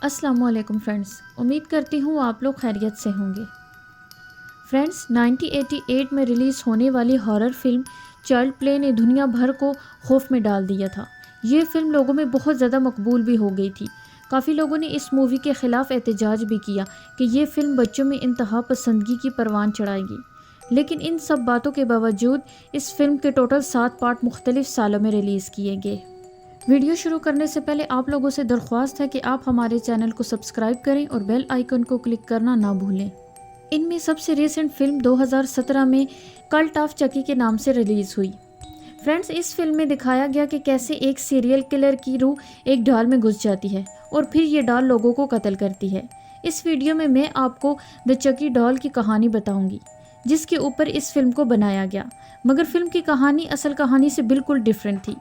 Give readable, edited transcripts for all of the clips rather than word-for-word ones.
अस्सलाम वालेकुम फ्रेंड्स, उम्मीद करती हूँ आप लोग खैरियत से होंगे। फ्रेंड्स, 1988 में रिलीज़ होने वाली हॉरर फिल्म चाइल्ड प्ले ने दुनिया भर को खौफ में डाल दिया था। ये फिल्म लोगों में बहुत ज़्यादा मकबूल भी हो गई थी। काफ़ी लोगों ने इस मूवी के ख़िलाफ़ एहतजाज भी किया कि ये फ़िल्म बच्चों में इंतहा पसंदगी की परवान चढ़ाएगी। लेकिन इन सब बातों के बावजूद इस फिल्म के टोटल 7 पार्ट मुख्तलिफ सालों में रिलीज़ किए गए। वीडियो शुरू करने से पहले आप लोगों से दरख्वास्त है कि आप हमारे चैनल को सब्सक्राइब करें और बेल आइकन को क्लिक करना ना भूलें। इनमें सबसे रिसेंट फिल्म 2017 में कल्ट ऑफ चकी के नाम से रिलीज़ हुई। फ्रेंड्स, इस फिल्म में दिखाया गया कि कैसे एक सीरियल किलर की रूह एक डॉल में घुस जाती है और फिर ये डॉल लोगों को कत्ल करती है। इस वीडियो में मैं आपको द चकी डॉल की कहानी बताऊंगी, जिसके ऊपर इस फिल्म को बनाया गया, मगर फिल्म की कहानी असल कहानी से बिल्कुल डिफरेंट थी।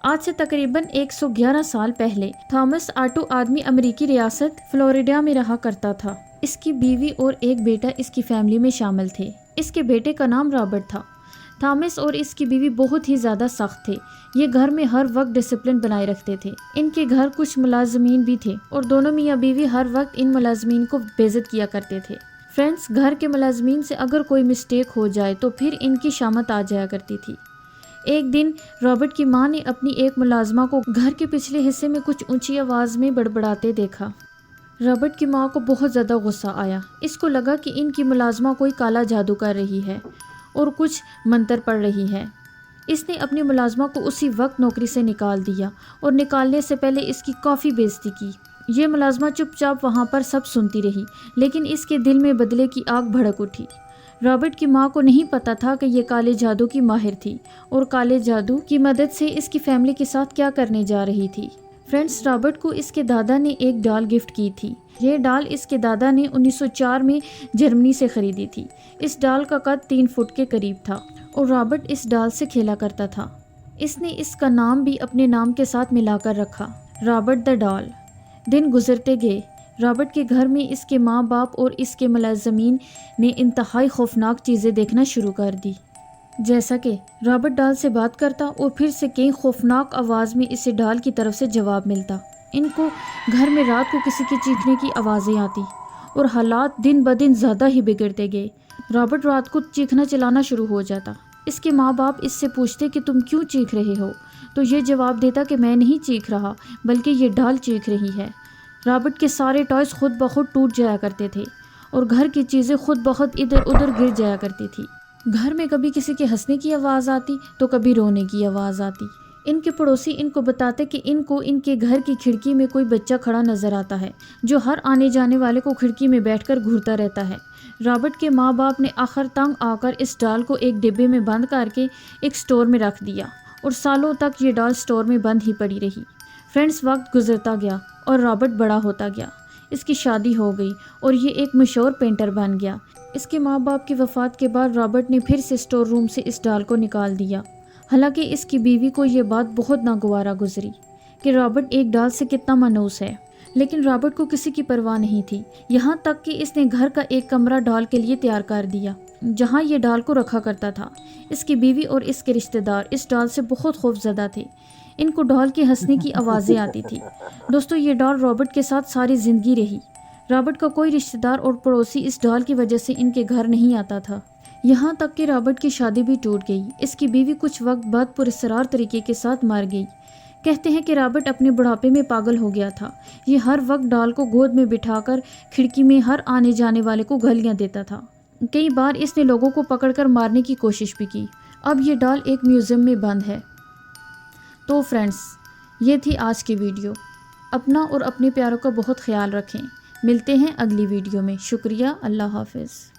आज से तकरीबन 111 साल पहले थॉमस आटू आदमी अमेरिकी रियासत फ्लोरिडा में रहा करता था। इसकी बीवी और एक बेटा इसकी फैमिली में शामिल थे। इसके बेटे का नाम रॉबर्ट था। थॉमस और इसकी बीवी बहुत ही ज़्यादा सख्त थे। ये घर में हर वक्त डिसिप्लिन बनाए रखते थे। इनके घर कुछ मुलाजमीन भी थे और दोनों मियाँ बीवी हर वक्त इन मुलाजमीन को बेइज्जत किया करते थे। फ्रेंड्स, घर के मुलाजमीन से अगर कोई मिस्टेक हो जाए तो फिर इनकी शामत आ जाया करती थी। एक दिन रॉबर्ट की मां ने अपनी एक मुलाजमा को घर के पिछले हिस्से में कुछ ऊंची आवाज़ में बड़बड़ाते देखा। रॉबर्ट की मां को बहुत ज़्यादा गुस्सा आया। इसको लगा कि इनकी मुलाजमा कोई काला जादू कर रही है और कुछ मंतर पढ़ रही है। इसने अपनी मुलाजमा को उसी वक्त नौकरी से निकाल दिया और निकालने से पहले इसकी काफ़ी बेइज्जती की। ये मुलाजमा चुपचाप वहाँ पर सब सुनती रही, लेकिन इसके दिल में बदले की आग भड़क उठी। रॉबर्ट की मां को नहीं पता था कि ये काले जादू की माहिर थी और काले जादू की मदद से इसकी फैमिली के साथ क्या करने जा रही थी। फ्रेंड्स, रॉबर्ट को इसके दादा ने एक डॉल गिफ्ट की थी। ये डॉल इसके दादा ने 1904 में जर्मनी से ख़रीदी थी। इस डॉल का कद 3 फुट के करीब था और रॉबर्ट इस डॉल से खेला करता था। इसने इसका नाम भी अपने नाम के साथ मिलाकर रखा, रॉबर्ट द डॉल। दिन गुजरते गए। रॉबर्ट के घर में इसके माँ बाप और इसके मुलाजमीन ने इंतहाई खौफनाक चीज़ें देखना शुरू कर दी। जैसा कि रॉबर्ट डॉल से बात करता और फिर से कई खौफनाक आवाज़ में इसे डॉल की तरफ से जवाब मिलता। इनको घर में रात को किसी के चीखने की आवाज़ें आती और हालात दिन ब दिन ज़्यादा ही बिगड़ते गए। रॉबर्ट रात को चीखना चिल्लाना शुरू हो जाता। इसके माँ बाप इससे पूछते कि तुम क्यों चीख रहे हो, तो ये जवाब देता कि मैं नहीं चीख रहा, बल्कि ये डॉल चीख रही है। रॉबर्ट के सारे टॉयज़ खुद ब खुद टूट जाया करते थे और घर की चीज़ें खुद ब खुद इधर उधर गिर जाया करती थी। घर में कभी किसी के हंसने की आवाज़ आती तो कभी रोने की आवाज़ आती। इनके पड़ोसी इनको बताते कि इनको इनके घर की खिड़की में कोई बच्चा खड़ा नज़र आता है, जो हर आने जाने वाले को खिड़की में बैठकर घूरता रहता है। रॉबर्ट के माँ बाप ने आखिर तंग आकर इस डॉल को एक डिब्बे में बंद करके एक स्टोर में रख दिया और सालों तक ये डॉल स्टोर में बंद ही पड़ी रही। फ्रेंड्स, वक्त गुजरता गया और रॉबर्ट बड़ा होता गया। इसकी शादी हो गई और ये एक मशहूर पेंटर बन गया। इसके माँ बाप की वफ़ात के बाद रॉबर्ट ने फिर से स्टोर रूम से इस डॉल को निकाल दिया। हालांकि इसकी बीवी को ये बात बहुत नागवारा गुजरी कि रॉबर्ट एक डॉल से कितना मनूस है, लेकिन रॉबर्ट को किसी की परवाह नहीं थी। यहाँ तक कि इसने घर का एक कमरा डॉल के लिए तैयार कर दिया, जहाँ ये डॉल को रखा करता था। इसकी बीवी और इसके रिश्तेदार इस डॉल से बहुत खौफजदा थे। इनको डॉल के हंसने की आवाज़ें आती थी। दोस्तों, ये डॉल रॉबर्ट के साथ सारी ज़िंदगी रही। रॉबर्ट का कोई रिश्तेदार और पड़ोसी इस डॉल की वजह से इनके घर नहीं आता था। यहाँ तक कि रॉबर्ट की शादी भी टूट गई। इसकी बीवी कुछ वक्त बाद पुरस्रार तरीके के साथ मर गई। कहते हैं कि रॉबर्ट अपने बुढ़ापे में पागल हो गया था। ये हर वक्त डॉल को गोद में बिठाकर खिड़की में हर आने जाने वाले को गालियाँ देता था। कई बार इसने लोगों को पकड़कर मारने की कोशिश भी की। अब ये डॉल एक म्यूज़ियम में बंद है। तो फ्रेंड्स, ये थी आज की वीडियो। अपना और अपने प्यारों का बहुत ख्याल रखें। मिलते हैं अगली वीडियो में। शुक्रिया। अल्लाह हाफ़िज़।